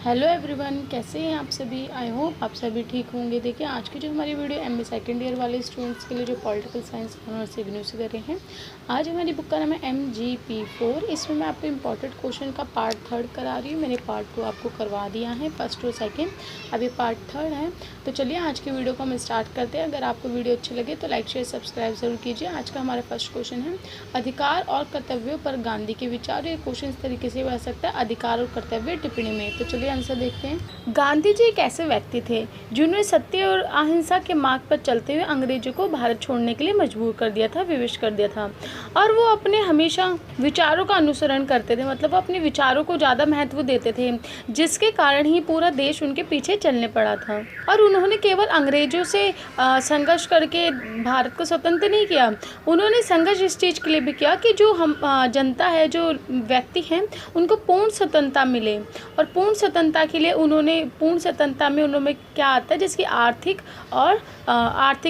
Hello everyone, कैसे हैं आप सभी। आई होप आप सभी ठीक होंगे। देखिए आज की जो हमारी वीडियो एमए सेकेंड ईयर वाले स्टूडेंट्स के लिए जो पॉलिटिकल साइंस ऑनर्स इग्नू से कर रहे हैं। आज हमारी बुक का नाम है MGP4। इसमें मैं आपको इंपॉर्टेंट क्वेश्चन का पार्ट 3 करा रही हूँ। मैंने पार्ट 2 आपको करवा दिया है, फर्स्ट और सेकेंड, अभी पार्ट 3 है। तो चलिए आज की वीडियो को हम स्टार्ट करते हैं। अगर आपको वीडियो अच्छी लगे तो लाइक शेयर सब्सक्राइब जरूर कीजिए। आज का हमारा फर्स्ट क्वेश्चन है अधिकार और कर्तव्यों पर गांधी के विचार। ये क्वेश्चन इस तरीके से बन सकता है, अधिकार और कर्तव्य टिप्पणी में। तो चलिए आंसर देखते हैं। गांधी जी एक ऐसे व्यक्ति थे जिन्होंने सत्य और अहिंसा के मार्ग पर चलते हुए अंग्रेजों को भारत छोड़ने के लिए मजबूर कर दिया था, विवश कर दिया था। और वो अपने हमेशा विचारों का अनुसरण करते थे, मतलब अपने विचारों को ज़्यादा महत्व देते थे, जिसके कारण ही पूरा देश उनके पीछे चलने पड़ा था। और उन्होंने केवल अंग्रेजों से संघर्ष करके भारत को स्वतंत्र नहीं किया, उन्होंने संघर्ष इस चीज़ के लिए भी किया कि जो हम जनता है, जो व्यक्ति हैं, उनको पूर्ण स्वतंत्रता मिले। और पूर्ण स्वतंत्रता के लिए उन्होंने पूर्ण स्वतंत्रता में उन्होंने क्या आता है, जिसकी आर्थिक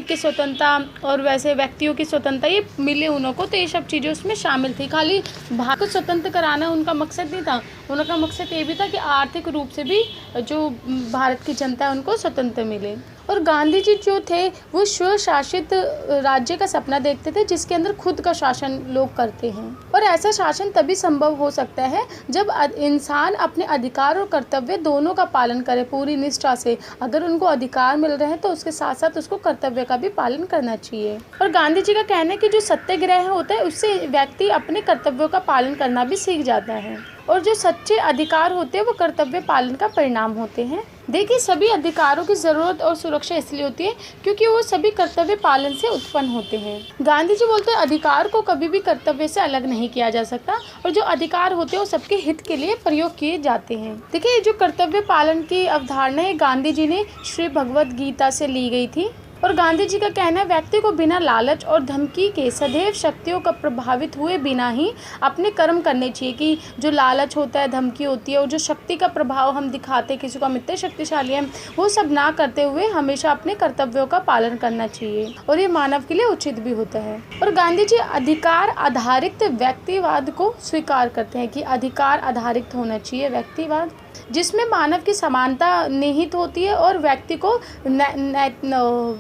की स्वतंत्रता और वैसे व्यक्तियों की स्वतंत्रता ये मिले उनको। तो ये सब चीज़ें उसमें शामिल थी। खाली भारत को स्वतंत्र कराना उनका मकसद नहीं था, उनका मकसद ये भी था कि आर्थिक रूप से भी जो भारत की जनता है उनको स्वतंत्र मिले। और गांधी जी जो थे वो स्वशासित राज्य का सपना देखते थे, जिसके अंदर खुद का शासन लोग करते हैं। और ऐसा शासन तभी संभव हो सकता है जब इंसान अपने अधिकार और कर्तव्य दोनों का पालन करे पूरी निष्ठा से। अगर उनको अधिकार मिल रहे हैं तो उसके साथ साथ उसको कर्तव्य का भी पालन करना चाहिए। और गांधी जी का कहना है कि जो सत्याग्रह होता है उससे व्यक्ति अपने कर्तव्यों का पालन करना भी सीख जाता है। और जो सच्चे अधिकार होते हैं वो कर्तव्य पालन का परिणाम होते हैं। देखिए सभी अधिकारों की ज़रूरत और सुरक्षा इसलिए होती है क्योंकि वो सभी कर्तव्य पालन से उत्पन्न होते हैं। गांधी जी बोलते हैं अधिकार को कभी भी कर्तव्य से अलग नहीं किया जा सकता, और जो अधिकार होते हैं वो सबके हित के लिए प्रयोग किए जाते हैं। देखिए जो कर्तव्य पालन की अवधारणा है गांधी जी ने श्री भगवद गीता से ली गई थी। और गांधी जी का कहना है व्यक्ति को बिना लालच और धमकी के सदैव शक्तियों का प्रभावित हुए बिना ही अपने कर्म करने चाहिए। कि जो लालच होता है, धमकी होती है, और जो शक्ति का प्रभाव हम दिखाते हैं किसी को हम इतने शक्तिशाली हैं, वो सब ना करते हुए हमेशा अपने कर्तव्यों का पालन करना चाहिए। और ये मानव के लिए उचित भी होता है। और गांधी जी अधिकार आधारित व्यक्तिवाद को स्वीकार करते हैं कि अधिकार आधारित होना चाहिए व्यक्तिवाद, जिसमें मानव की समानता निहित होती है और व्यक्ति को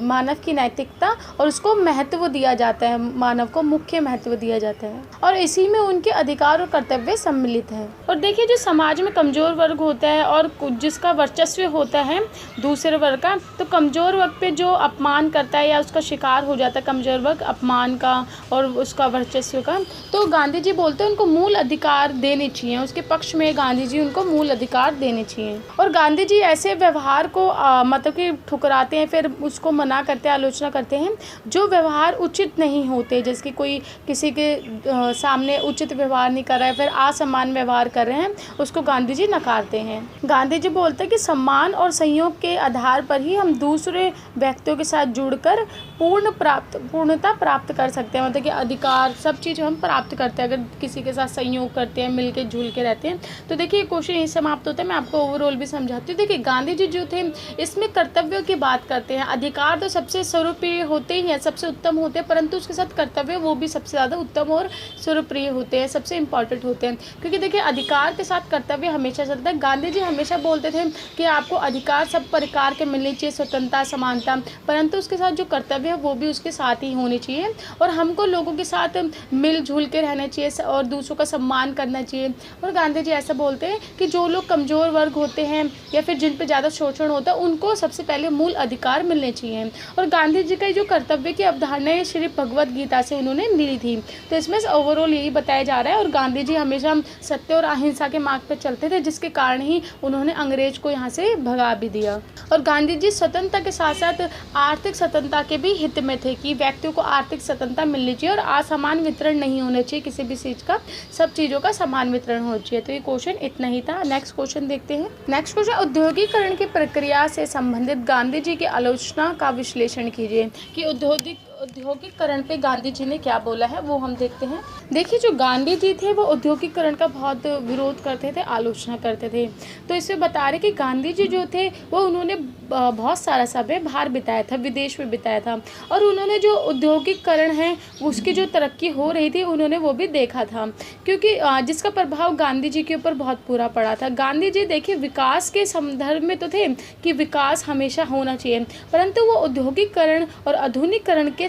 मानव की नैतिकता और उसको महत्व दिया जाता है, मानव को मुख्य महत्व दिया जाता है। और इसी में उनके अधिकार और कर्तव्य सम्मिलित हैं। और देखिए जो समाज में कमज़ोर वर्ग होता है और जिसका वर्चस्व होता है दूसरे वर्ग का, तो कमज़ोर वर्ग पे जो अपमान करता है या उसका शिकार हो जाता है कमज़ोर वर्ग अपमान का और उसका वर्चस्व का, तो गांधी जी बोलते हैं उनको मूल अधिकार देने चाहिए। उसके पक्ष में गांधी जी उनको मूल अधिकार देने चाहिए। और गांधी जी ऐसे व्यवहार को मतलब कि ठुकराते हैं, फिर उसको मना करते हैं, आलोचना करते हैं जो व्यवहार उचित नहीं होते, जैसे कि कोई किसी के सामने उचित व्यवहार नहीं कर रहा है, फिर असमान व्यवहार कर रहे हैं, उसको गांधी जी नकारते हैं। गांधी जी बोलते हैं कि सम्मान और सहयोग के आधार पर ही हम दूसरे व्यक्तियों के साथ जुड़कर पूर्णता प्राप्त कर सकते हैं। मतलब कि अधिकार सब चीज़ हम प्राप्त करते हैं अगर किसी के साथ सहयोग करते हैं, मिलके जुल के रहते हैं। तो देखिए क्वेश्चन यही समाप्त होता है। मैं आपको ओवरऑल भी समझाती हूँ। देखिए गांधी जी जो थे इसमें कर्तव्यों की बात करते हैं। अधिकार तो सबसे सर्वप्रिय होते ही हैं, सबसे उत्तम होते हैं, परंतु उसके साथ कर्तव्य वो भी सबसे ज़्यादा उत्तम और सर्वप्रिय होते हैं, सबसे इम्पॉर्टेंट होते हैं। क्योंकि देखिए अधिकार के साथ कर्तव्य हमेशा चलता है। गांधी जी हमेशा बोलते थे कि आपको अधिकार सब प्रकार के मिलने चाहिए, स्वतंत्रता, समानता, परंतु उसके साथ जो कर्तव्य है वो भी उसके साथ ही होने चाहिए। और हमको लोगों के साथ मिलजुल के रहना चाहिए और दूसरों का सम्मान करना चाहिए। और गांधी जी ऐसा बोलते हैं कि जो लोग कमज़ोर वर्ग होते हैं या फिर जिन पे ज़्यादा शोषण होता है उनको सबसे पहले मूल अधिकार मिलने चाहिए। और गांधी जी का जो कर्तव्य की अवधारणा है श्री भगवद गीता से उन्होंने मिली थी। तो इसमें ओवरऑल यही बताया जा रहा है। और गांधी जी हमेशा सत्य और अहिंसा के मार्ग पर चलते थे, जिसके कारण ही उन्होंने अंग्रेज को यहाँ से भगा भी दिया। और गांधी जी स्वतंत्रता के साथ साथ आर्थिक स्वतंत्रता के भी हित में थे कि व्यक्तियों को आर्थिक स्वतंत्रता मिलनी चाहिए और असमान वितरण नहीं होना चाहिए किसी भी चीज़ का, सब चीज़ों का समान वितरण होना चाहिए। तो ये क्वेश्चन इतना ही था। नेक्स्ट क्वेश्चन देखते हैं। नेक्स्ट क्वेश्चन औद्योगिकरण की प्रक्रिया से संबंधित गांधी जी की आलोचना का विश्लेषण कीजिए। कि औद्योगिकरण पे गांधी जी ने क्या बोला है वो हम देखते हैं। देखिए जो गांधी जी थे वो औद्योगिकरण का बहुत विरोध करते थे, आलोचना करते थे। तो इसमें बता रहे कि गांधी जी जो थे वो उन्होंने बहुत सारा समय बाहर बिताया था, विदेश में बिताया था, और उन्होंने जो औद्योगिकरण है उसकी जो तरक्की हो रही थी उन्होंने वो भी देखा था, क्योंकि जिसका प्रभाव गांधी जी के ऊपर बहुत पूरा पड़ा था। गांधी जी देखिए विकास के संदर्भ में तो थे कि विकास हमेशा होना चाहिए, परंतु वो औद्योगिकरण और आधुनिकीकरण के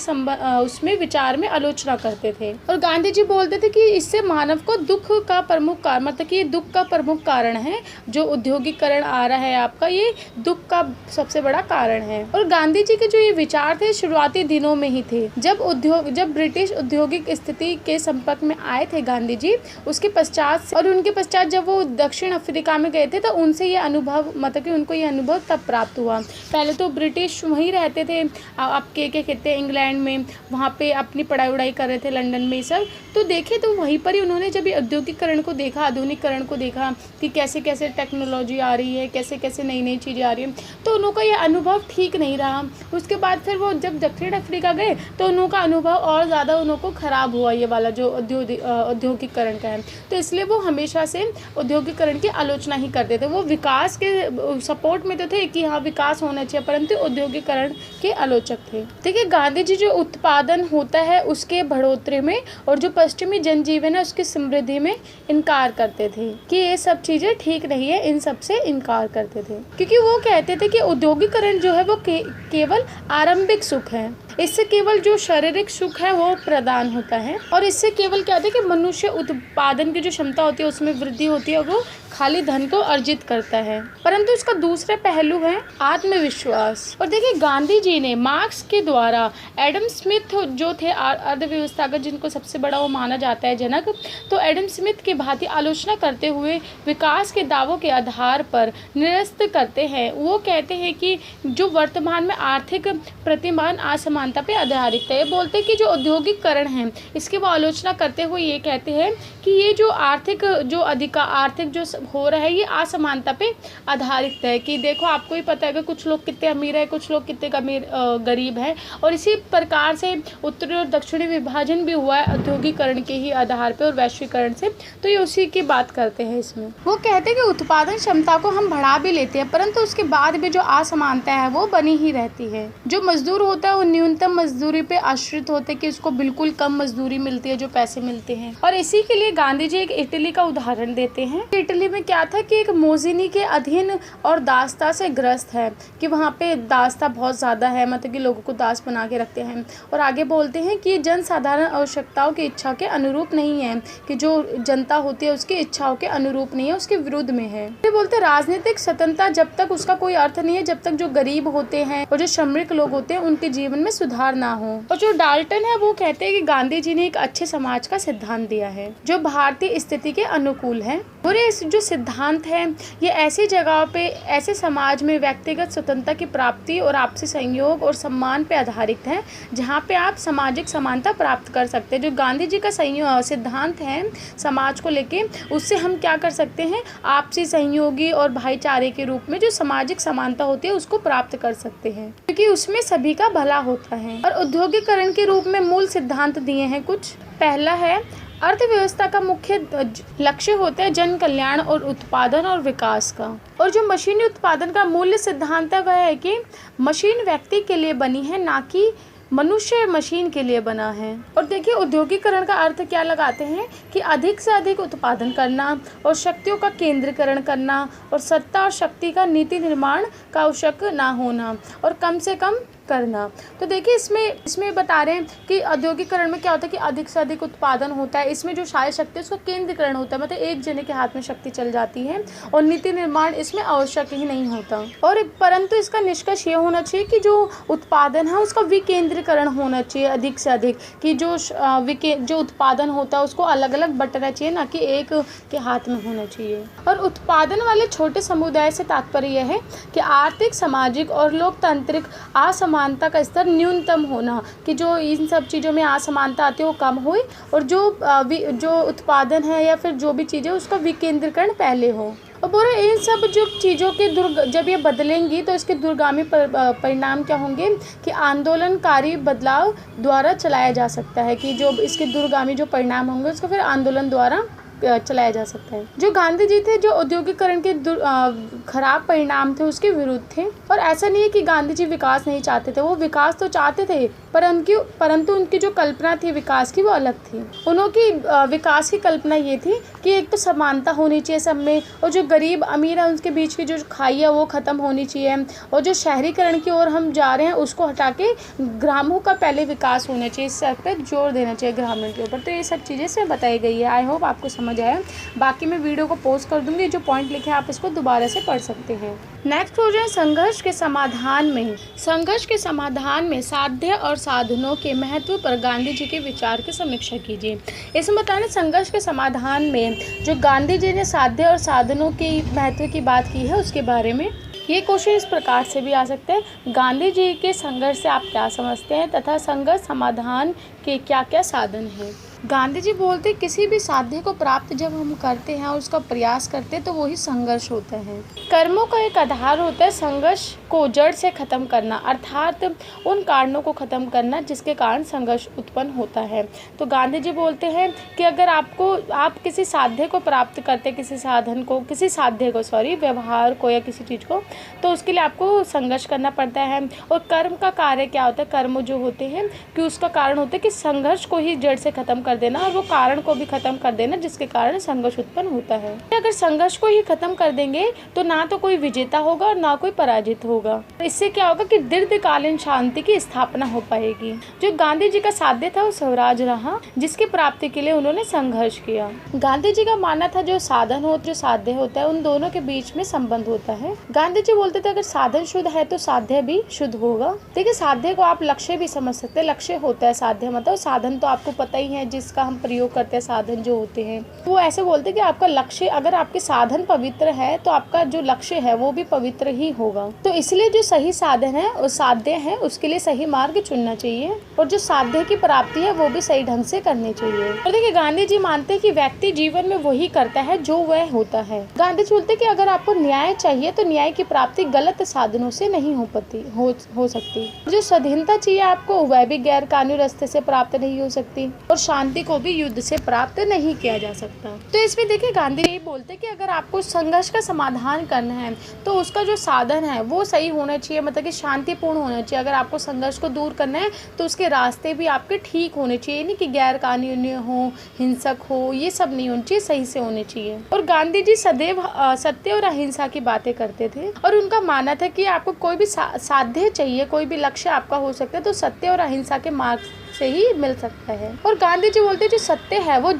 उसमें विचार में आलोचना करते थे। और गांधी जी बोलते थे कि इससे मानव को दुख का प्रमुख कारण, मतलब कि ये दुख का प्रमुख कारण है, जो औद्योगिकरण आ रहा है आपका, ये दुख का सबसे बड़ा कारण है। और गांधी जी के जो ये विचार थे शुरुआती दिनों में ही थे, जब ब्रिटिश औद्योगिक स्थिति के संपर्क में आए थे गांधी जी, उसके पश्चात और उनके पश्चात जब वो दक्षिण अफ्रीका में गए थे तो उनसे ये अनुभव, मतलब कि उनको ये अनुभव तब प्राप्त हुआ। पहले तो ब्रिटिश वहीं रहते थे, आपके क्या कहते हैं इंग्लैंड में, वहाँ पे अपनी पढ़ाई उड़ाई कर रहे थे लंदन में सब, तो देखे तो वहीं पर ही उन्होंने जब ये औद्योगिकरण को देखा, आधुनिकीकरण को देखा कि कैसे कैसे टेक्नोलॉजी आ रही है, कैसे कैसे नई नई चीज़ें आ रही हैं, तो उनका ये अनुभव ठीक नहीं रहा। उसके बाद फिर वो जब दक्षिण अफ्रीका गए तो उनका अनुभव और ज़्यादा उनको ख़राब हुआ, ये वाला जो औद्योगिकरण का है। तो इसलिए वो हमेशा से औद्योगिकरण की आलोचना ही करते थे। वो विकास के सपोर्ट में तो थे कि हाँ विकास होना चाहिए, परंतु औद्योगिकरण के आलोचक थे। देखिए गांधी जी जो उत्पादन होता है उसके बढ़ोतरी में और जो पश्चिमी जनजीवन है उसकी समृद्धि में इनकार करते थे कि ये सब चीज़ें ठीक नहीं है, इन सब से इनकार करते थे, क्योंकि वो कहते थे कि औद्योगिकरण जो है वो केवल आरंभिक सुख है, इससे केवल जो शारीरिक सुख है वो प्रदान होता है, और इससे केवल क्या होता है कि मनुष्य उत्पादन की जो क्षमता होती है उसमें वृद्धि होती है और वो खाली धन को अर्जित करता है। परंतु इसका दूसरा पहलू है आत्मविश्वास। और देखिए गांधी जी ने मार्क्स के द्वारा एडम स्मिथ जो थे अर्थव्यवस्था का, जिनको सबसे बड़ा वो माना जाता है जनक, तो एडम स्मिथ की भांति आलोचना करते हुए विकास के दावों के आधार पर निरस्त करते हैं। वो कहते हैं कि जो वर्तमान में आर्थिक प्रतिमान असमानता पे आधारित है। बोलते हैं कि जो औद्योगिकरण है इसकी वो आलोचना करते हुए ये कहते हैं कि ये जो आर्थिक जो हो रहा है ये असमानता पे आधारित है, कि देखो आपको ही पता है कि कुछ लोग कितने अमीर है, कुछ लोग कितने गरीब है, और इसी प्रकार से उत्तरी और दक्षिणी विभाजन भी हुआ है औद्योगिकरण के ही आधार पे और वैश्वीकरण से। तो ये उसी की बात करते हैं इसमें। वो कहते हैं कि उत्पादन क्षमता को हम बढ़ा भी लेते हैं, परंतु उसके बाद भी जो असमानता है वो बनी ही रहती है। जो मजदूर होता है वो न्यूनतम मजदूरी पे आश्रित होते हैं कि उसको बिल्कुल कम मजदूरी मिलती है जो पैसे मिलते हैं। और इसी के लिए गांधी जी एक इटली का उदाहरण देते हैं। इटली में क्या था कि एक मोजिनी के अधीन और दासता से ग्रस्त है, कि वहाँ पे दासता बहुत ज़्यादा है, मतलब कि लोगों को दास बना के रखते हैं। और आगे बोलते हैं कि जनसाधारण आवश्यकताओं की इच्छा के अनुरूप नहीं है, कि जो जनता होती है उसकी इच्छाओं के अनुरूप नहीं है, उसके विरुद्ध में है। ये बोलते हैं राजनीतिक स्वतंत्रता जब तक उसका कोई अर्थ नहीं है जब तक जो गरीब होते हैं और जो श्रमिक लोग होते हैं उनके जीवन में सुधार ना हो। और जो डाल्टन है वो कहते हैं कि गांधी जी ने एक अच्छे समाज का सिद्धांत दिया है जो भारतीय स्थिति के अनुकूल है। और ये जो सिद्धांत है ये ऐसी जगह पे, ऐसे समाज में व्यक्तिगत स्वतंत्रता की प्राप्ति और आपसी सहयोग और सम्मान पे आधारित है जहाँ पे आप सामाजिक समानता प्राप्त कर सकते हैं। जो गांधी जी का सिद्धांत है समाज को लेके, उससे हम क्या कर सकते हैं, आपसी सहयोगी और भाईचारे के रूप में जो सामाजिक समानता होती है उसको प्राप्त कर सकते हैं, क्योंकि उसमें सभी का भला होता है। और औद्योगिकरण के रूप में मूल सिद्धांत दिए हैं कुछ। पहला है अर्थव्यवस्था का मुख्य लक्ष्य होता है जन कल्याण और उत्पादन और विकास का। और जो मशीनी उत्पादन का मूल्य सिद्धांत है वह है कि मशीन व्यक्ति के लिए बनी है, ना कि मनुष्य मशीन के लिए बना है। और देखिए औद्योगिकरण का अर्थ क्या लगाते हैं कि अधिक से अधिक उत्पादन करना और शक्तियों का केंद्रीकरण करना और सत्ता और शक्ति का नीति निर्माण का आवश्यक ना होना और कम से कम करना। तो देखिए इसमें बता रहे हैं कि औद्योगिकरण में क्या होता है कि अधिक से अधिक उत्पादन होता है, इसमें जो सारी शक्ति है उसका केंद्रीकरण होता है, मतलब एक जने के हाथ में शक्ति चल जाती है और नीति निर्माण इसमें आवश्यक ही नहीं होता। और परंतु इसका निष्कर्ष ये होना चाहिए कि जो उत्पादन है उसका विकेंद्रीकरण होना चाहिए अधिक से अधिक, कि जो उत्पादन होता है उसको अलग अलग बंटना चाहिए, ना कि एक के हाथ में होना चाहिए। और उत्पादन वाले छोटे समुदाय से तात्पर्य यह है कि आर्थिक, सामाजिक और लोकतांत्रिक असमानता का स्तर न्यूनतम होना, कि जो इन सब चीज़ों में असमानता आती है वो कम हो, और जो उत्पादन है या फिर जो भी चीज़ें उसका विकेंद्रीकरण पहले हो। और बोले इन सब जो चीज़ों के जब ये बदलेंगी तो इसके दूरगामी परिणाम क्या होंगे कि आंदोलनकारी बदलाव द्वारा चलाया जा सकता है, कि जो इसके दूरगामी जो परिणाम होंगे उसको फिर आंदोलन द्वारा चलाया जा सकता है। जो गांधी जी थे जो औद्योगिकरण के खराब परिणाम थे उसके विरुद्ध थे। और ऐसा नहीं है कि गांधी जी विकास नहीं चाहते थे, वो विकास तो चाहते थे, परंतु उनकी जो कल्पना थी विकास की वो अलग थी। उनकी विकास की कल्पना ये थी कि एक तो समानता होनी चाहिए सब में, और जो गरीब अमीर है उनके बीच की जो खाई है वो ख़त्म होनी चाहिए, और जो शहरीकरण की ओर हम जा रहे हैं उसको हटा के ग्रामों का पहले विकास होना चाहिए, इस सब पे जोर देना चाहिए ग्रामीण के ऊपर। तो ये सब चीज़ें से बताई गई है। आई होप आपको समझ आया। बाकी मैं वीडियो को पोस्ट कर दूँगी, जो पॉइंट लिखे आप इसको दोबारा से पढ़ सकते हैं। नेक्स्ट हो जाए संघर्ष के समाधान में। संघर्ष के समाधान में साध्य और साधनों के महत्व पर गांधी जी के विचार की समीक्षा कीजिए। इसमें बताना संघर्ष के समाधान में जो गांधी जी ने साध्य और साधनों के महत्व की बात की है उसके बारे में। ये क्वेश्चन इस प्रकार से भी आ सकते हैं, गांधी जी के संघर्ष से आप क्या समझते हैं तथा संघर्ष समाधान के क्या क्या साधन हैं। गांधी जी बोलते किसी भी साध्य को प्राप्त जब हम करते हैं और उसका प्रयास करते हैं तो वही संघर्ष होता है। कर्मों का एक आधार होता है संघर्ष को जड़ से ख़त्म करना, अर्थात उन कारणों को ख़त्म करना जिसके कारण संघर्ष उत्पन्न होता है। तो गांधी जी बोलते हैं कि अगर आप किसी साध्य को प्राप्त करते, व्यवहार को या किसी चीज़ को, तो उसके लिए आपको संघर्ष करना पड़ता है। और कर्म का कार्य क्या होता है, कर्म जो होते हैं कि उसका कारण होता है कि संघर्ष को ही जड़ से ख़त्म कर देना और वो कारण को भी ख़त्म कर देना जिसके कारण संघर्ष उत्पन्न होता है। अगर संघर्ष को ही ख़त्म कर देंगे तो ना तो कोई विजेता होगा और ना कोई पराजित होगा। तो इससे क्या होगा कि दीर्घकालीन शांति की स्थापना हो पाएगी। जो गांधी जी का साध्य था वो स्वराज रहा, जिसकी प्राप्ति के लिए उन्होंने संघर्ष किया। गांधी जी का मानना था जो साधन हो जो साध्य होता है उन दोनों के बीच में संबंध होता है। गांधी जी बोलते थे अगर साधन शुद्ध है तो साध्य भी शुद्ध होगा। देखिए साध्य को आप लक्ष्य भी समझ सकते हैं, लक्ष्य होता है साध्य मतलब, साधन तो आपको पता ही है जिसका हम प्रयोग करते हैं, साधन जो होते हैं वो ऐसे बोलते हैं कि आपका लक्ष्य, अगर आपके साधन पवित्र है तो आपका जो लक्ष्य है वो भी पवित्र ही होगा। तो इसलिए जो सही साधन है और साध्य है उसके लिए सही मार्ग चुनना चाहिए, और जो साध्य की प्राप्ति है वो भी सही ढंग से करनी चाहिए। और देखिए गांधी जी मानते हैं कि व्यक्ति जीवन में वही करता है जो वह होता है। गांधी जी बोलते हैं कि अगर आपको न्याय चाहिए तो न्याय की प्राप्ति गलत साधनों से नहीं हो सकती। जो स्वाधीनता चाहिए आपको वह भी गैर कानूनी रास्ते से प्राप्त नहीं हो सकती, और शांति को भी युद्ध से प्राप्त नहीं किया जा सकता। तो इसमें देखिए गांधी जी बोलते हैं कि अगर आपको संघर्ष का समाधान करना है तो उसका जो साधन है वो सही होना चाहिए, मतलब कि शांतिपूर्ण होना चाहिए। अगर आपको संघर्ष को दूर करना है तो उसके रास्ते भी आपके ठीक होने चाहिए, नहीं कि गैर कानूनी हो, हिंसक हो, ये सब नहीं होने चाहिए, सही से होने चाहिए। और गांधी जी सदैव सत्य और अहिंसा की बातें करते थे, और उनका मानना था कि आपको कोई भी साध्य चाहिए, कोई भी लक्ष्य आपका हो सकता है तो सत्य और अहिंसा के मार्ग से ही मिल सकता है। और गांधी जी बोलते हैं जो सत्य है वो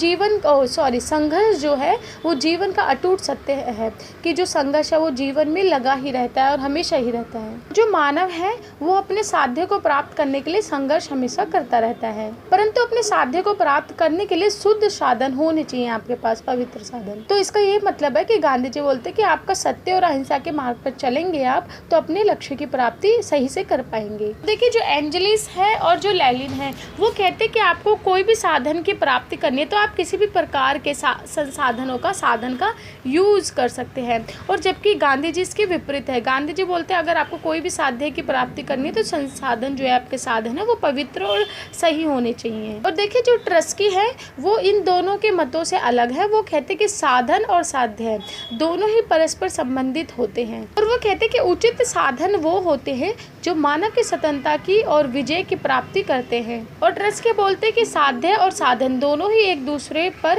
संघर्ष जो है वो जीवन का अटूट सत्य है, कि जो संघर्ष है वो जीवन में लगा ही रहता है और हमेशा ही रहता है। जो मानव है वो अपने साध्य को प्राप्त करने के लिए संघर्ष हमेशा करता रहता है, परंतु अपने साध्य को प्राप्त करने के लिए शुद्ध साधन होने चाहिए आपके पास, पवित्र साधन। तो इसका ये मतलब है कि गांधी जी बोलते हैं कि आपका सत्य और अहिंसा के मार्ग पर चलेंगे आप तो अपने लक्ष्य की प्राप्ति सही से कर पाएंगे। देखिए जो एंजलिस है और जो लेनिन है वो कहते हैं कि आपको कोई भी साधन की प्राप्ति करनी है तो आप किसी भी प्रकार के साधन का यूज़ कर सकते हैं, और जबकि गांधी जी इसके विपरीत है। गांधी जी बोलते हैं अगर आपको कोई भी साध्य की प्राप्ति करनी है तो संसाधन जो है आपके साधन है वो पवित्र और सही होने चाहिए। और देखिए जो ट्रस्की है वो इन दोनों के मतों से अलग है। वो कहते हैं कि साधन और साध्य दोनों ही परस्पर संबंधित होते हैं, और वो कहते हैं कि उचित साधन वो होते हैं जो मानव की स्वतंत्रता की और विजय की प्राप्ति करते हैं। और ट्रस्की बोलते हैं कि साध्य और साधन दोनों ही एक दूसरे पर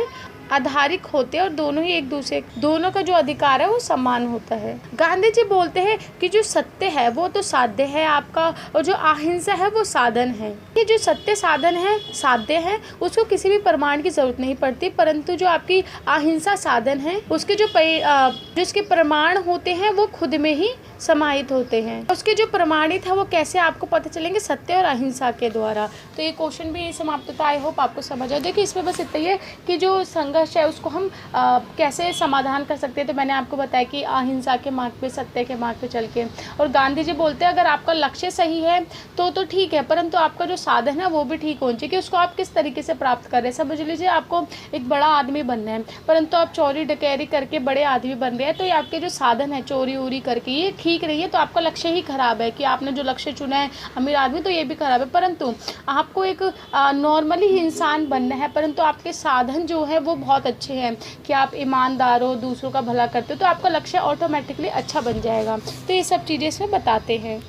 आधारित होते हैं और दोनों का जो अधिकार है वो समान होता है। गांधी जी बोलते हैं कि जो सत्य है वो तो साध्य है आपका, और जो अहिंसा है वो साधन है। ये जो सत्य साधन है, साध्य है, उसको किसी भी प्रमाण की जरूरत नहीं पड़ती, परंतु जो आपकी अहिंसा साधन है उसके जो इसके प्रमाण होते हैं वो खुद में ही समाहित होते हैं। उसके जो प्रमाणित है वो कैसे आपको पता चलेंगे, सत्य और अहिंसा के द्वारा। तो ये क्वेश्चन भी समाप्त होता है। आई होप आपको समझ आए। देखिए इसमें बस इतना ही है कि जो संघर्ष है उसको हम कैसे समाधान कर सकते हैं। तो मैंने आपको बताया कि अहिंसा के मार्ग पे, सत्य के मार्ग पे चल के। और गांधी जी बोलते हैं अगर आपका लक्ष्य सही है तो ठीक है, परंतु आपका जो साधन है वो भी ठीक होना चाहिए कि उसको आप किस तरीके से प्राप्त कर रहे हैं। समझ लीजिए आपको एक बड़ा आदमी बनना है, परंतु आप चोरी डकैती करके बड़े आदमी बन रहे हैं, तो ये आपके जो साधन है चोरी उरी करके ये ठीक नहीं है, तो आपका लक्ष्य ही खराब है कि आपने जो लक्ष्य चुना है अमीर आदमी, तो ये भी खराब है। परंतु आपको एक नॉर्मली इंसान बनना है, परंतु आपके साधन जो है वो बहुत बहुत अच्छे हैं, कि आप ईमानदार हो, दूसरों का भला करते हो, तो आपका लक्ष्य ऑटोमेटिकली अच्छा बन जाएगा। तो ये सब चीज़ें इसमें बताते हैं।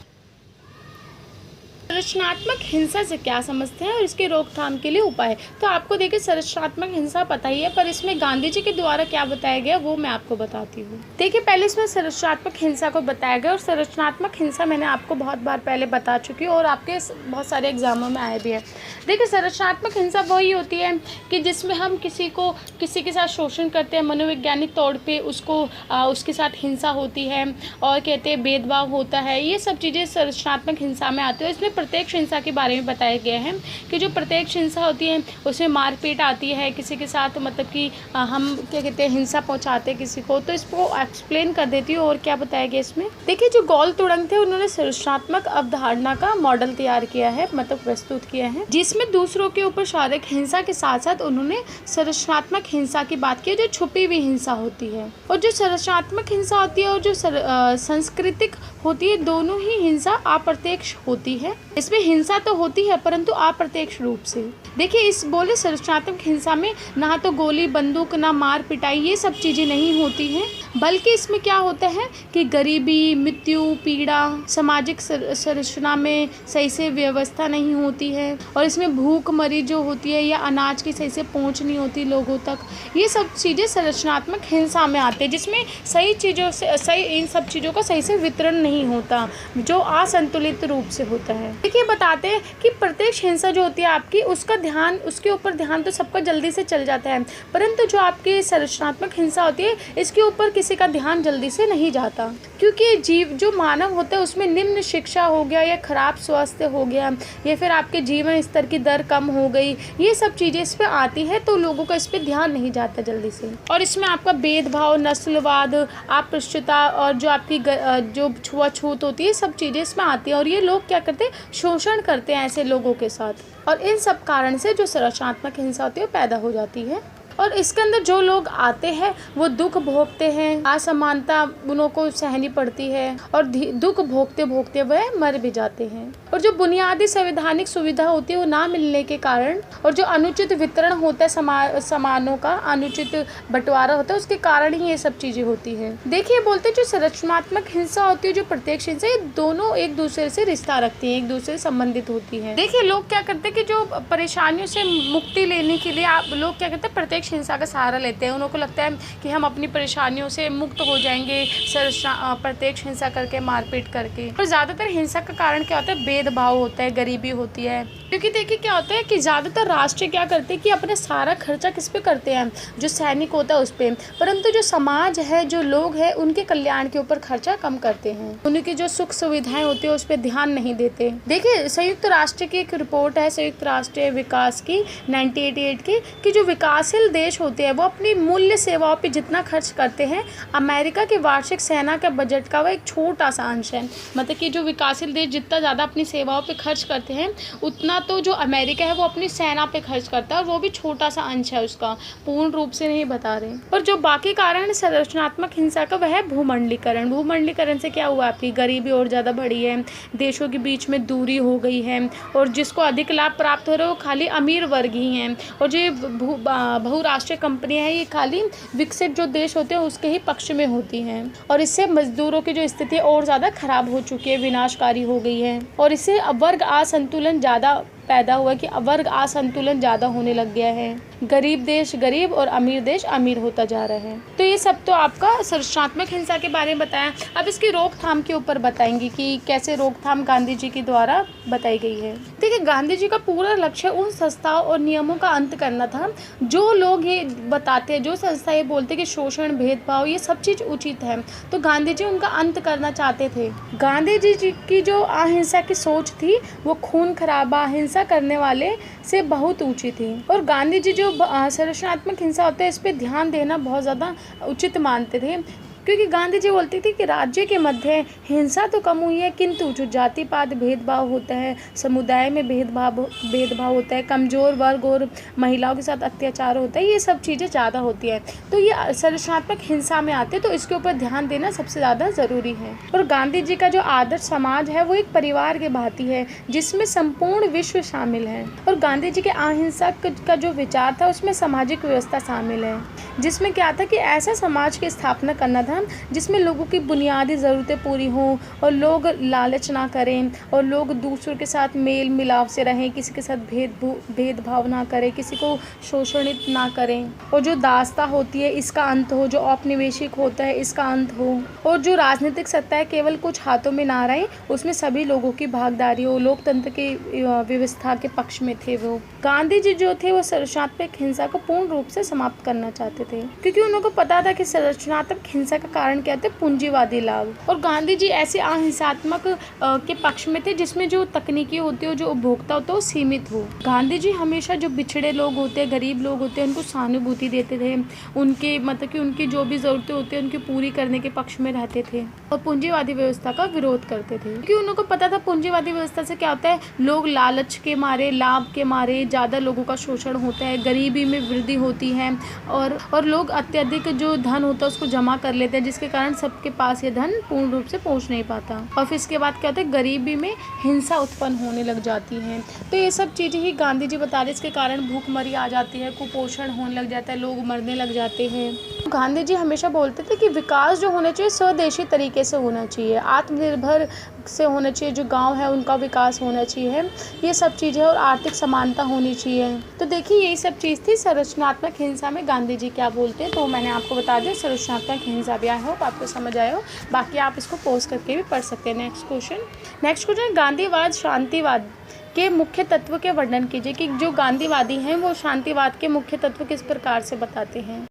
संरचनात्मक हिंसा से क्या समझते हैं और इसके रोकथाम के लिए उपाय। तो आपको देखिए संरचनात्मक हिंसा पता ही है, पर इसमें गांधी जी के द्वारा क्या बताया गया वो मैं आपको बताती हूँ। देखिए पहले इसमें संरचनात्मक हिंसा को बताया गया, और संरचनात्मक हिंसा मैंने आपको बहुत बार पहले बता चुकी हूँ और आपके बहुत सारे एग्जामों में आए भी है। देखिए संरचनात्मक हिंसा वही होती है कि जिसमें हम किसी के साथ शोषण करते हैं, मनोवैज्ञानिक तौर पर उसको उसके साथ हिंसा होती है और कहते हैं भेदभाव होता है। ये सब चीज़ें संरचनात्मक हिंसा में आती है। इसमें प्रत्यक्ष हिंसा के बारे में बताया गया है कि जो प्रत्यक्ष हिंसा होती है उसमें मारपीट आती है किसी के साथ, मतलब कि हम क्या कहते हैं हिंसा पहुंचाते हैं किसी को। तो इसको एक्सप्लेन कर देती हूँ और क्या बताया गया इसमें। देखिए जो गौल तुड़ंग थे उन्होंने संरचनात्मक अवधारणा का मॉडल तैयार किया है, मतलब प्रस्तुत किया है, जिसमें दूसरों के ऊपर शारीरिक हिंसा के साथ साथ उन्होंने संरचनात्मक हिंसा की बात की, जो छुपी हुई हिंसा होती है। और जो संरचनात्मक हिंसा होती है और जो सांस्कृतिक होती है, दोनों ही हिंसा अप्रत्यक्ष होती है। इसमें हिंसा तो होती है परंतु अप्रत्यक्ष रूप से। देखिए इस बोले संरचनात्मक हिंसा में ना तो गोली बंदूक ना मार पिटाई ये सब चीज़ें नहीं होती हैं, बल्कि इसमें क्या होता है कि गरीबी, मृत्यु, पीड़ा, सामाजिक संरचना में सही से व्यवस्था नहीं होती है, और इसमें भूखमरी जो होती है या अनाज की सही से पहुंच नहीं होती लोगों तक। ये सब चीज़ें संरचनात्मक हिंसा में आती है, जिसमें सही चीज़ों से सही इन सब चीज़ों का सही से वितरण नहीं होता, जो असंतुलित रूप से होता है। देखिए बताते हैं कि प्रत्यक्ष हिंसा जो होती है आपकी, उसके ऊपर ध्यान तो सबका जल्दी से चल जाता है, परंतु जो आपकी संरचनात्मक हिंसा होती है इसके ऊपर किसी का ध्यान जल्दी से नहीं जाता, क्योंकि जो मानव होता है उसमें निम्न शिक्षा हो गया या खराब स्वास्थ्य हो गया या फिर आपके जीवन स्तर की दर कम हो गई, ये सब चीज़ें इस पर आती है, तो लोगों का इस पर ध्यान नहीं जाता जल्दी से। और इसमें आपका भेदभाव, नस्लवाद, अस्पृश्यता और जो आपकी जो छुआछूत होती है, सब चीज़ें इसमें आती है। और ये लोग क्या करते हैं, शोषण करते हैं ऐसे लोगों के साथ, और इन सब कारण से जो संरचनात्मक हिंसा होती है वो पैदा हो जाती है। और इसके अंदर जो लोग आते हैं वो दुख भोगते हैं, असमानता उनको सहनी पड़ती है, और दुख भोगते भोगते वह मर भी जाते हैं। और जो बुनियादी संवैधानिक सुविधा होती है वो ना मिलने के कारण, और जो अनुचित वितरण होता है सामानों का, अनुचित बंटवारा होता है, उसके कारण ही ये सब चीज़ें होती हैं। देखिए बोलते हैं जो संरचनात्मक हिंसा होती है, जो प्रत्यक्ष हिंसा, ये दोनों एक दूसरे से रिश्ता रखती हैं, एक दूसरे से संबंधित होती है। देखिए लोग क्या करते हैं कि जो परेशानियों से मुक्ति लेने के लिए लोग क्या करते हैं, प्रत्यक्ष हिंसा का सहारा लेते हैं। उनको लगता है कि हम अपनी परेशानियों से मुक्त हो जाएंगे प्रत्यक्ष हिंसा करके, मारपीट करके। और ज़्यादातर हिंसा का कारण क्या होता है, भेदभाव होता है, गरीबी होती है। क्योंकि देखिए क्या होता है कि ज़्यादातर राष्ट्र क्या करते हैं कि अपने सारा खर्चा किस पे करते हैं, जो सैनिक होता है उस पर, परंतु जो समाज है, जो लोग हैं, उनके कल्याण के ऊपर खर्चा कम करते हैं, उनकी जो सुख सुविधाएं होती है उस पर ध्यान नहीं देते। देखिए संयुक्त राष्ट्र की एक रिपोर्ट है, संयुक्त राष्ट्र विकास की 1988 की, कि जो विकासशील देश होते हैं वो अपनी मूल्य सेवाओं पे जितना खर्च करते हैं, अमेरिका के वार्षिक सेना के बजट का वह एक छोटा सा अंश है। मतलब कि जो विकासशील देश जितना ज़्यादा अपनी सेवाओं पे खर्च करते हैं, उतना तो जो अमेरिका है वो अपनी सेना पे खर्च करता है, और वो भी छोटा सा अंश है उसका, पूर्ण रूप से नहीं बता रहे। और जो बाकी कारण है संरचनात्मक हिंसा का, वह है भूमंडलीकरण। भूमंडलीकरण से क्या हुआ, आपकी गरीबी और ज़्यादा बढ़ी है, देशों के बीच में दूरी हो गई है, और जिसको अधिक लाभ प्राप्त हो रहा है वो खाली अमीर वर्ग ही हैं, और जो बहुराष्ट्रीय कंपनियां हैं ये खाली विकसित जो देश होते हैं उसके ही पक्ष में होती हैं। और इससे मजदूरों की जो स्थिति और ज़्यादा खराब हो चुकी है, विनाशकारी हो गई है, और इससे वर्ग असंतुलन ज़्यादा पैदा हुआ कि वर्ग असंतुलन ज़्यादा होने लग गया है। गरीब देश गरीब और अमीर देश अमीर होता जा रहा है। तो ये सब तो आपका संरचनात्मक हिंसा के बारे में बताया। अब इसकी रोकथाम के ऊपर बताएंगे कि कैसे रोकथाम गांधी जी के द्वारा बताई गई है। देखिए गांधी जी का पूरा लक्ष्य उन संस्थाओं और नियमों का अंत करना था जो लोग ये बताते हैं, जो संस्था ये बोलते कि शोषण, भेदभाव ये सब चीज़ उचित है, तो गांधी जी उनका अंत करना चाहते थे। गांधी जी की जो अहिंसा की सोच थी वो खून खराबा हिंसा करने वाले से बहुत ऊंची थी, और गांधी जी जो संरचनात्मक हिंसा होता है इस पे ध्यान देना बहुत ज़्यादा उचित मानते थे। क्योंकि गांधी जी बोलते थे कि राज्य के मध्य हिंसा तो कम हुई है, किंतु जो जाति पात भेदभाव होता है, समुदाय में भेदभाव होता है, कमज़ोर वर्ग और महिलाओं के साथ अत्याचार होता है, ये सब चीज़ें ज़्यादा होती है। तो ये संरचनात्मक हिंसा में आते हैं, तो इसके ऊपर ध्यान देना सबसे ज़्यादा ज़रूरी है। और गांधी जी का जो आदर्श समाज है वो एक परिवार के भांति है, जिसमें संपूर्ण विश्व शामिल है। और गांधी जी के अहिंसा का जो विचार था उसमें सामाजिक व्यवस्था शामिल है, जिसमें क्या था कि ऐसा समाज की स्थापना करना था जिसमें लोगों की बुनियादी ज़रूरतें पूरी हों और लोग लालच ना करें और लोग दूसरों के साथ मेल मिलाप से रहें, किसी के साथ भेदभाव ना करें, किसी को शोषणित ना करें, और जो दासता होती है इसका अंत हो, जो औपनिवेशिक होता है इसका अंत हो, और जो राजनीतिक सत्ता है केवल कुछ हाथों में ना रहे, उसमें सभी लोगों की भागीदारी हो। लोकतंत्र की व्यवस्था के पक्ष में थे वो। गांधी जी जो थे वो संरचनात्मक हिंसा को पूर्ण रूप से समाप्त करना चाहते थे, क्योंकि उनको पता था कि संरचनात्मक हिंसा का कारण क्या थे, पूंजीवादी लाभ। और गांधी जी ऐसे अहिंसात्मक के पक्ष में थे जिसमें जो तकनीकी होती हो, जो उपभोक्ता होता है वो सीमित हो। गांधी जी हमेशा जो बिछड़े लोग होते हैं, गरीब लोग होते हैं, उनको सहानुभूति देते थे, उनके मतलब कि उनकी जो भी ज़रूरतें होती है उनकी पूरी करने के पक्ष में रहते थे, और पूंजीवादी व्यवस्था का विरोध करते थे, क्योंकि उनको पता था पूंजीवादी व्यवस्था से क्या होता है, लोग लालच के मारे, लाभ के मारे ज़्यादा लोगों का शोषण होता है, गरीबी में वृद्धि होती है, और लोग अत्यधिक जो धन होता है उसको जमा कर लेते हैं, जिसके कारण सबके पास ये धन पूर्ण रूप से पहुंच नहीं पाता, और फिर इसके बाद क्या होता है, गरीबी में हिंसा उत्पन्न होने लग जाती है। तो ये सब चीज़ें ही गांधी जी बता रहे, इसके कारण भूखमरी आ जाती है, कुपोषण होने लग जाता है, लोग मरने लग जाते हैं। गांधी जी हमेशा बोलते थे कि विकास जो होना चाहिए स्वदेशी तरीके से होना चाहिए, आत्मनिर्भर से होना चाहिए, जो गांव है उनका विकास होना चाहिए, ये सब चीज़ें, और आर्थिक समानता होनी चाहिए। तो देखिए यही सब चीज़ थी संरचनात्मक हिंसा में गांधी जी क्या बोलते हैं। तो मैंने आपको बता दिया संरचनात्मक हिंसा भी। आई होप आपको समझ आया हो, बाकी आप इसको पोस्ट करके भी पढ़ सकते हैं। नेक्स्ट क्वेश्चन, गांधीवाद शांतिवाद के मुख्य तत्व के वर्णन कीजिए, कि जो गांधीवादी हैं वो शांतिवाद के मुख्य तत्व किस प्रकार से बताते हैं।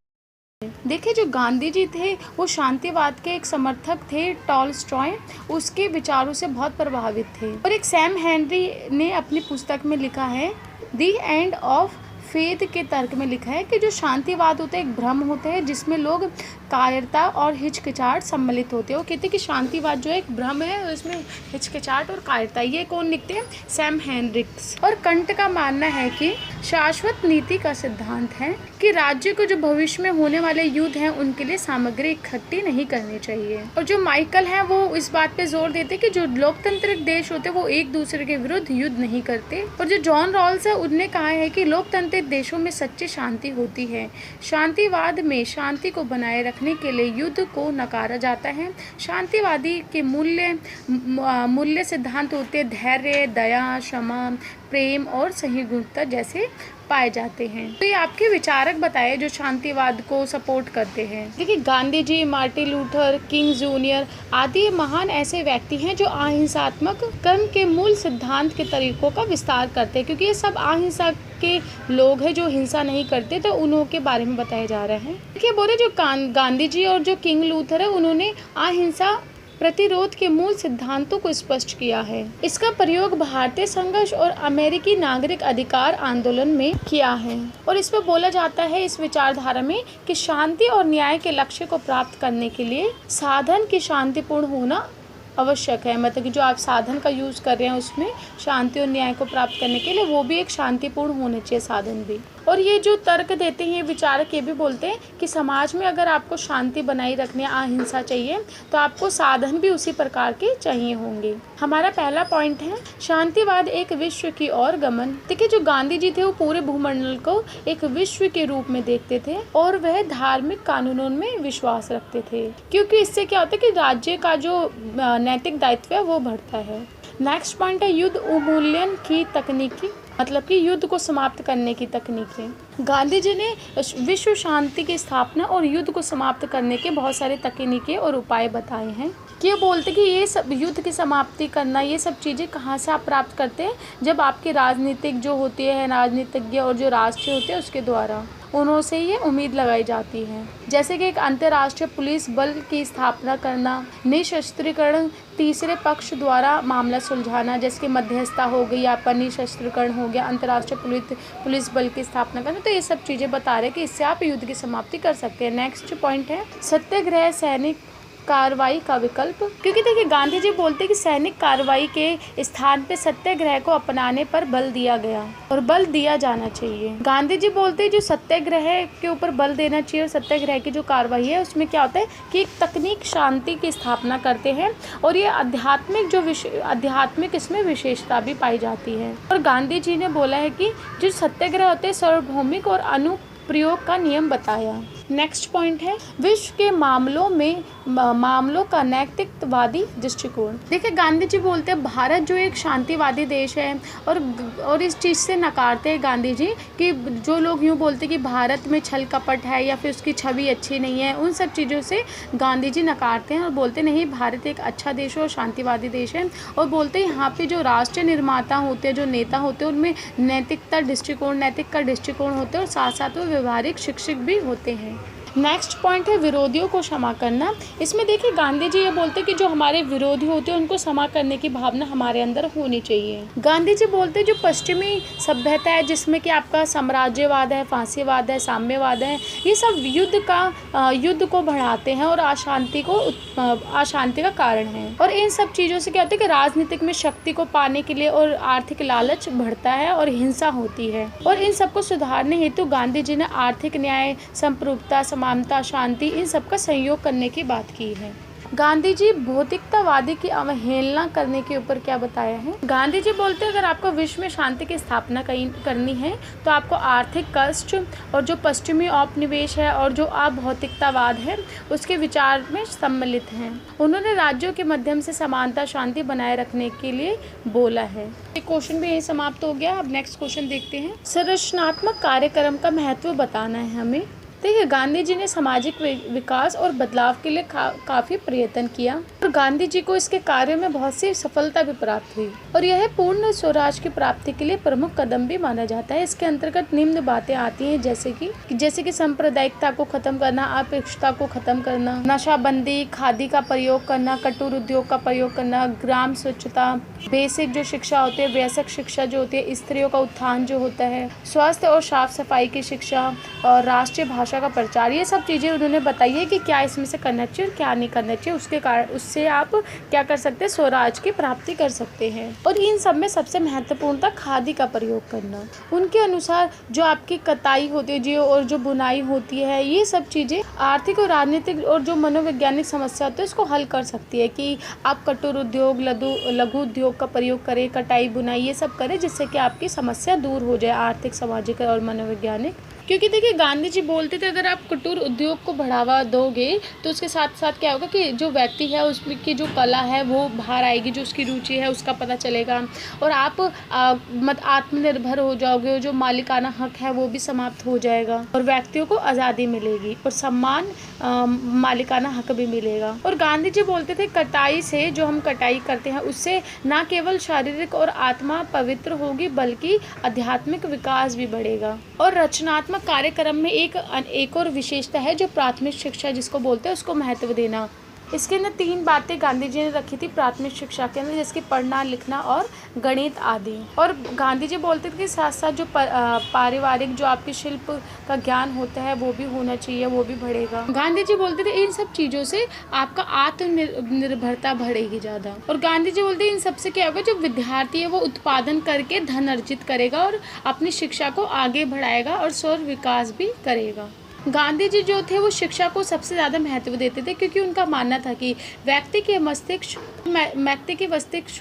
देखिए जो गांधी जी थे वो शांतिवाद के एक समर्थक थे। टॉलस्टॉय उसके विचारों से बहुत प्रभावित थे, और एक सैम हेनरी ने अपनी पुस्तक में लिखा है द एंड ऑफ फेथ के तर्क में लिखा है कि जो शांतिवाद होता है एक भ्रम होता है जिसमें लोग कायरता और हिचकिचाहट सम्मिलित होते हैं। वो कहते हैं कि शांतिवाद जो है एक भ्रम है और इसमें हिचकिचाहट और कायरता। ये कौन लिखते हैं? Sam Henriques. और कंट का मानना है कि शाश्वत नीति का सिद्धांत है कि राज्य को जो भविष्य में होने वाले युद्ध हैं उनके लिए सामग्री इकट्ठी नहीं करनी चाहिए। और जो माइकल है वो इस बात पे जोर देते कि जो लोकतांत्रिक देश होते हैं वो एक दूसरे के विरुद्ध युद्ध नहीं करते। और जो जॉन रॉल्स है उनने कहा है कि लोकतांत्रिक देशों में सच्ची शांति होती है। शांतिवाद में शांति को बनाए रखने के लिए युद्ध को नकारा जाता है। शांतिवादी के मूल्य सिद्धांत होते हैं धैर्य, दया, क्षमा, प्रेम और सहिष्णुता जैसे पाए जाते हैं। तो ये आपके विचारक बताए जो शांतिवाद को सपोर्ट करते हैं। देखिए Gandhi ji, Martin Luther king junior आदि महान ऐसे व्यक्ति हैं जो अहिंसात्मक कर्म के मूल सिद्धांत के तरीकों का विस्तार करते हैं, क्योंकि ये सब अहिंसा के लोग हैं जो हिंसा नहीं करते, तो उन्हों के बारे में बताए जा रहे हैं। देखिए बोले जो गांधी जी और जो किंग लूथर है उन्होंने अहिंसा प्रतिरोध के मूल सिद्धांतों को स्पष्ट किया है। इसका प्रयोग भारतीय संघर्ष और अमेरिकी नागरिक अधिकार आंदोलन में किया है। और इसमें बोला जाता है इस विचारधारा में कि शांति और न्याय के लक्ष्य को प्राप्त करने के लिए साधन की शांतिपूर्ण होना आवश्यक है। मतलब कि जो आप साधन का यूज़ कर रहे हैं उसमें शांति और न्याय को प्राप्त करने के लिए वो भी एक शांतिपूर्ण होने चाहिए साधन भी। और ये जो तर्क देते हैं विचारक ये भी बोलते हैं कि समाज में अगर आपको शांति बनाई रखने, अहिंसा चाहिए, तो आपको साधन भी उसी प्रकार के चाहिए होंगे। हमारा पहला पॉइंट है शांतिवाद एक विश्व की ओर गमन। देखिए जो गांधी जी थे वो पूरे भूमंडल को एक विश्व के रूप में देखते थे और वह धार्मिक कानूनों में विश्वास रखते थे, क्योंकि इससे क्या होता है कि राज्य का जो नैतिक दायित्व है वो बढ़ता है। नेक्स्ट पॉइंट है युद्ध उन्मूलन की तकनीकी, मतलब कि युद्ध को समाप्त करने की तकनीकें। गांधी जी ने विश्व शांति की स्थापना और युद्ध को समाप्त करने के बहुत सारे तकनीकें और उपाय बताए हैं। कि ये बोलते कि ये सब युद्ध की समाप्ति करना, ये सब चीज़ें कहाँ से आप प्राप्त करते हैं? जब आपके राजनीतिक जो होती है, राजनीतिज्ञ और जो राष्ट्र होते हैं उसके द्वारा। उन्हों से ये उम्मीद लगाई जाती है, जैसे कि एक अंतर्राष्ट्रीय पुलिस बल की स्थापना करना, निशस्त्रीकरण, तीसरे पक्ष द्वारा मामला सुलझाना, जैसे कि मध्यस्थता हो गई, आपका निशस्त्रीकरण हो गया, अंतर्राष्ट्रीय पुलिस बल की स्थापना करना। तो ये सब चीज़ें बता रहे हैं कि इससे आप युद्ध की समाप्ति कर सकते हैं। नेक्स्ट पॉइंट है सत्याग्रह सैनिक कार्रवाई का विकल्प, क्योंकि देखिए गांधी जी बोलते हैं कि सैनिक कार्रवाई के स्थान पे सत्याग्रह को अपनाने पर बल दिया गया और बल दिया जाना चाहिए। गांधी जी बोलते हैं जो सत्याग्रह के ऊपर बल देना चाहिए और सत्याग्रह की जो कार्रवाई है उसमें क्या होता है कि एक तकनीक शांति की स्थापना करते हैं और ये आध्यात्मिक इसमें विशेषता भी पाई जाती है। और गांधी जी ने बोला है कि जो सत्याग्रह होते हैं सार्वभौमिक और अनुप्रयोग का नियम बताया। नेक्स्ट पॉइंट है विश्व के मामलों का नैतिकवादी दृष्टिकोण। देखिए गांधी जी बोलते हैं भारत जो एक शांतिवादी देश है और इस चीज़ से नकारते हैं गांधी जी कि जो लोग यूँ बोलते हैं कि भारत में छल कपट है या फिर उसकी छवि अच्छी नहीं है, उन सब चीज़ों से गांधी जी नकारते हैं और बोलते नहीं भारत एक अच्छा देश है और शांतिवादी देश है। और बोलते हैं यहाँ पे जो राष्ट्रीय निर्माता होते हैं, जो नेता होते हैं, उनमें नैतिक का दृष्टिकोण होते हैं और साथ साथ वो व्यवहारिक शिक्षक भी होते हैं। नेक्स्ट पॉइंट है विरोधियों को क्षमा करना। इसमें देखिए गांधी जी ये बोलते हैं कि जो हमारे विरोधी होते हैं उनको क्षमा करने की भावना हमारे अंदर होनी चाहिए। गांधी जी बोलते हैं जो पश्चिमी सभ्यता है जिसमें कि आपका साम्राज्यवाद है, फांसीवाद है, साम्यवाद है, ये सब युद्ध को बढ़ाते हैं और अशांति का कारण है। और इन सब चीज़ों से क्या होता है कि राजनीतिक में शक्ति को पाने के लिए और आर्थिक लालच बढ़ता है और हिंसा होती है। और इन सबको सुधारने हेतु गांधी जी ने आर्थिक न्याय, संप्रभुता, समानता, शांति, इन सब का सहयोग करने की बात की है। गांधी जी भौतिकतावादी की अवहेलना करने के ऊपर क्या बताया है। गांधी जी बोलते हैं अगर आपको विश्व में शांति की स्थापना करनी है तो आपको आर्थिक कष्ट और जो पश्चिमी औपनिवेश है और जो अभौतिकतावाद है उसके विचार में सम्मिलित हैं। उन्होंने राज्यों के माध्यम से समानता, शांति बनाए रखने के लिए बोला है। ये क्वेश्चन भी यही समाप्त हो गया। अब नेक्स्ट क्वेश्चन देखते हैं। संरचनात्मक कार्यक्रम का महत्व बताना है हमें। देखिए गांधी जी ने सामाजिक विकास और बदलाव के लिए काफ़ी प्रयत्न किया और गांधी जी को इसके कार्य में बहुत सी सफलता भी प्राप्त हुई और यह पूर्ण स्वराज की प्राप्ति के लिए प्रमुख कदम भी माना जाता है। इसके अंतर्गत निम्न बातें आती हैं जैसे कि सांप्रदायिकता को खत्म करना, अस्पृश्यता को खत्म करना, नशाबंदी, खादी का प्रयोग करना, कटोर उद्योग का प्रयोग करना, ग्राम स्वच्छता, बेसिक जो शिक्षा होती है, वयस्क शिक्षा जो होती है, स्त्रियों का उत्थान जो होता है, स्वास्थ्य और साफ सफाई की शिक्षा और राष्ट्रीय भाषा का प्रचार, ये सब चीज़ें उन्होंने बताई है कि क्या इसमें से करना चाहिए और क्या नहीं करना चाहिए। उसके कारण उससे आप क्या कर सकते हैं, स्वराज की प्राप्ति कर सकते हैं। और इन सब में सबसे महत्वपूर्ण था खादी का प्रयोग करना। उनके अनुसार जो आपकी कताई होती है और जो बुनाई होती है, ये सब चीज़ें आर्थिक और राजनीतिक और जो मनोवैज्ञानिक समस्या होती है उसको हल कर सकती है कि आप कटोर उद्योग, लघु उद्योग का प्रयोग करें, कटाई बुनाई ये सब करें जिससे कि आपकी समस्या दूर हो जाए, आर्थिक, सामाजिक और मनोवैज्ञानिक। क्योंकि देखिए गांधी जी बोलते थे अगर आप कटोर उद्योग को बढ़ावा दोगे तो उसके साथ साथ क्या होगा कि जो व्यक्ति है उसमें की जो कला है वो बाहर आएगी, जो उसकी रुचि है उसका पता चलेगा और आप आत्मनिर्भर हो जाओगे, जो मालिकाना हक है वो भी समाप्त हो जाएगा और व्यक्तियों को आज़ादी मिलेगी और सम्मान, मालिकाना हक भी मिलेगा। और गांधी जी बोलते थे कटाई से, जो हम कटाई करते हैं उससे न केवल शारीरिक और आत्मा पवित्र होगी बल्कि आध्यात्मिक विकास भी बढ़ेगा। और रचनात्मक कार्यक्रम में एक और विशेषता है जो प्राथमिक शिक्षा जिसको बोलते हैं उसको महत्व देना। इसके अंदर 3 बातें गांधी जी ने रखी थी प्राथमिक शिक्षा के अंदर, जैसे कि पढ़ना, लिखना और गणित आदि। और गांधी जी बोलते थे कि साथ साथ जो पारिवारिक जो आपके शिल्प का ज्ञान होता है वो भी होना चाहिए, वो भी बढ़ेगा। गांधी जी बोलते थे इन सब चीज़ों से आपका आत्मनिर्भरता बढ़ेगी ज़्यादा। और गांधी जी बोलते इन सबसे क्या होगा, जो विद्यार्थी है वो उत्पादन करके धन अर्जित करेगा और अपनी शिक्षा को आगे बढ़ाएगा और स्व विकास भी करेगा। गांधी जी जो थे वो शिक्षा को सबसे ज़्यादा महत्व देते थे क्योंकि उनका मानना था कि व्यक्ति की मस्तिष्क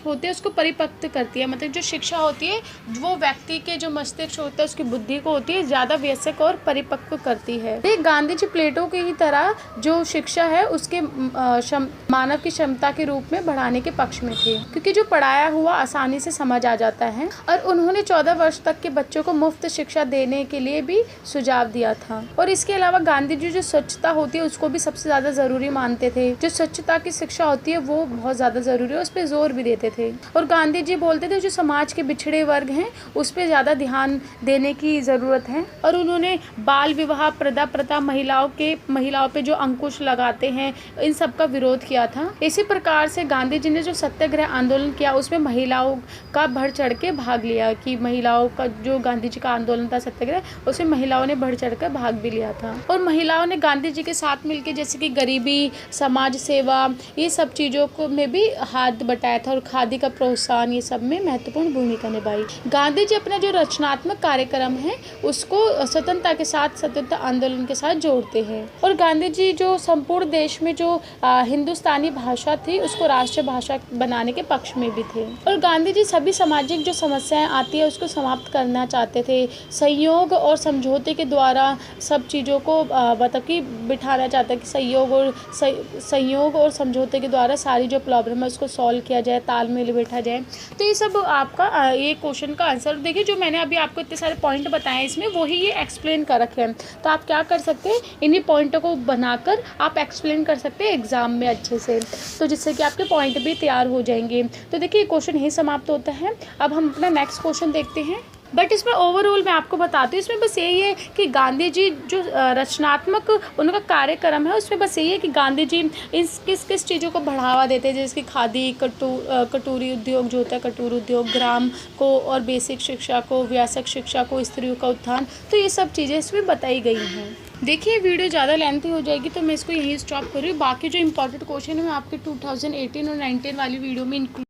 होते हैं उसको परिपक्व करती है, मतलब जो शिक्षा होती है वो व्यक्ति के जो मस्तिष्क होता है उसकी बुद्धि को होती है ज़्यादा वयस्क और परिपक्व करती है। गांधी जी प्लेटो की ही तरह जो शिक्षा है उसके मानव की क्षमता के रूप में बढ़ाने के पक्ष में थे क्योंकि जो पढ़ाया हुआ आसानी से समझ आ जाता है। और उन्होंने 14 वर्ष तक के बच्चों को मुफ्त शिक्षा देने के लिए भी सुझाव दिया था। और इसके इसके अलावा गांधी जी जो स्वच्छता होती है उसको भी सबसे ज़्यादा ज़रूरी मानते थे। जो स्वच्छता की शिक्षा होती है वो बहुत ज़्यादा ज़रूरी है, उस पर जोर भी देते थे। और गांधी जी बोलते थे जो समाज के पिछड़े वर्ग हैं उस पर ज़्यादा ध्यान देने की ज़रूरत है। और उन्होंने बाल विवाह, प्रथा प्रथा, महिलाओं पे जो अंकुश लगाते हैं, इन सब का विरोध किया था। इसी प्रकार से गांधी जी ने जो सत्याग्रह आंदोलन किया उसमें महिलाओं का बढ़ चढ़ के भाग लिया, कि महिलाओं का जो गांधी जी का आंदोलन था सत्याग्रह, उसमें महिलाओं ने बढ़ चढ़ कर भाग भी लिया था। और महिलाओं ने गांधी जी के साथ मिलकर जैसे कि गरीबी, समाज सेवा, ये सब चीज़ों को में भी हाथ बटाया था और खादी का प्रोत्साहन, ये सब में महत्वपूर्ण भूमिका निभाई। गांधी जी अपना जो रचनात्मक कार्यक्रम है उसको स्वतंत्रता के साथ, स्वतंत्रता आंदोलन के साथ जोड़ते हैं। और गांधी जी जो संपूर्ण देश में जो हिंदुस्तानी भाषा थी उसको राष्ट्रीय भाषा बनाने के पक्ष में भी थे। और गांधी जी सभी सामाजिक जो समस्याएं आती है उसको समाप्त करना चाहते थे। सहयोग और समझौते के द्वारा सब चीज़ों को मतलब कि बिठाना चाहते कि सहयोग और समझौते के द्वारा सारी जो प्रॉब्लम है उसको सॉल्व किया जाए, तालमेल बैठा जाए। तो ये सब आपका ये क्वेश्चन का आंसर। देखिए जो मैंने अभी आपको इतने सारे पॉइंट बताए इसमें वही ये एक्सप्लेन कर रखे हैं। तो आप क्या कर सकते हैं, इन्हीं पॉइंटों को बनाकर आप एक्सप्लेन कर सकते हैं एग्जाम में अच्छे से, तो जिससे कि आपके पॉइंट भी तैयार हो जाएंगे। तो देखिए क्वेश्चन यही समाप्त होता है। अब हम अपना नेक्स्ट क्वेश्चन देखते हैं। बट इसमें ओवरऑल मैं आपको बताती हूँ, इसमें बस यही है कि गांधी जी जो रचनात्मक उनका कार्यक्रम है उसमें बस यही है कि गांधी जी इस किस चीज़ों को बढ़ावा देते हैं, जैसे कि खादी, कटोरी उद्योग जो होता है, कटोरी उद्योग, ग्राम को और बेसिक शिक्षा को, वयस्क शिक्षा को, स्त्रियों का उत्थान, तो ये सब चीज़ें इसमें बताई गई हैं। देखिए वीडियो ज़्यादा लेंथी हो जाएगी तो मैं इसको यहीं स्टॉप कर रही हूँ। बाकी जो इंपॉर्टेंट क्वेश्चन है मैं आपके 2018 और 19 वाली वीडियो में इंक्लूड